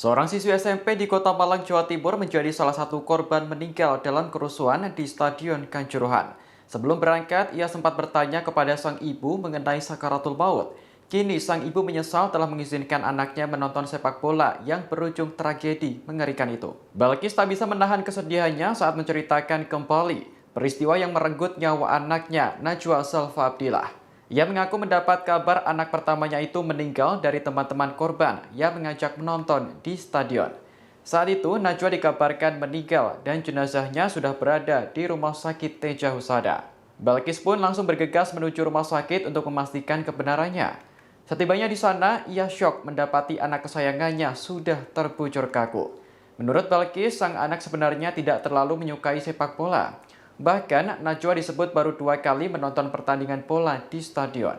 Seorang siswi SMP di Kota Malang, Jawa Timur menjadi salah satu korban meninggal dalam kerusuhan di Stadion Kanjuruhan. Sebelum berangkat, ia sempat bertanya kepada sang ibu mengenai sakaratul maut. Kini sang ibu menyesal telah mengizinkan anaknya menonton sepak bola yang berujung tragedi mengerikan itu. Balkis tak bisa menahan kesedihannya saat menceritakan kembali peristiwa yang merenggut nyawa anaknya, Najwa Salva Abdillah. Ia mengaku mendapat kabar anak pertamanya itu meninggal dari teman-teman korban yang mengajak menonton di stadion. Saat itu, Najwa dikabarkan meninggal dan jenazahnya sudah berada di Rumah Sakit Teja Husada. Balkis pun langsung bergegas menuju rumah sakit untuk memastikan kebenarannya. Setibanya di sana, ia syok mendapati anak kesayangannya sudah terbujur kaku. Menurut Balkis, sang anak sebenarnya tidak terlalu menyukai sepak bola. Bahkan, Najwa disebut baru 2 kali menonton pertandingan bola di stadion.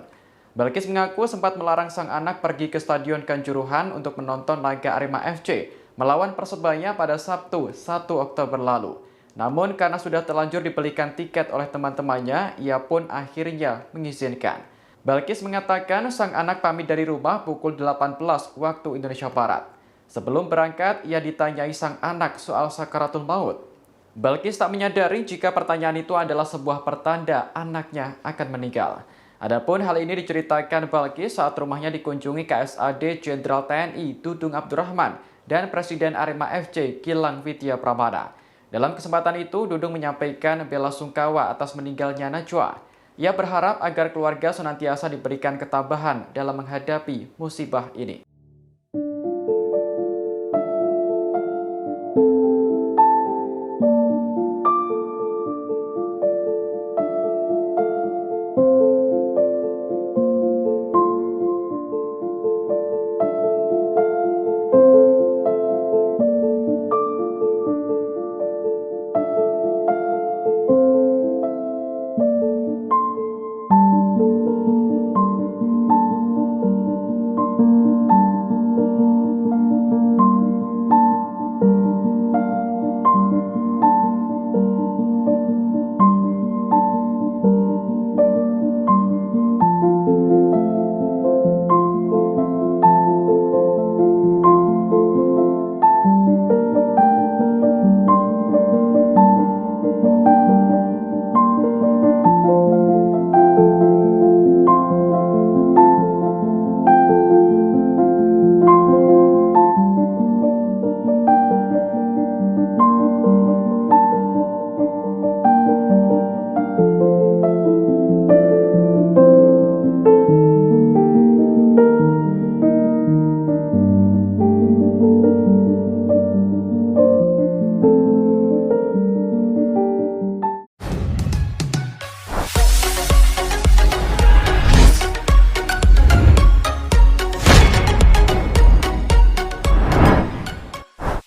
Balkis mengaku sempat melarang sang anak pergi ke Stadion Kanjuruhan untuk menonton laga Arema FC melawan Persebaya pada Sabtu 1 Oktober lalu. Namun karena sudah terlanjur dibelikan tiket oleh teman-temannya, ia pun akhirnya mengizinkan. Balkis mengatakan sang anak pamit dari rumah pukul 18 waktu Indonesia Barat. Sebelum berangkat, ia ditanyai sang anak soal sakaratul maut. Balkis tak menyadari jika pertanyaan itu adalah sebuah pertanda anaknya akan meninggal. Adapun hal ini diceritakan Balkis saat rumahnya dikunjungi KSAD Jenderal TNI Dudung Abdurrahman dan Presiden Arema FC Gilang Widya Pramana. Dalam kesempatan itu, Dudung menyampaikan bela sungkawa atas meninggalnya Najwa. Ia berharap agar keluarga senantiasa diberikan ketabahan dalam menghadapi musibah ini.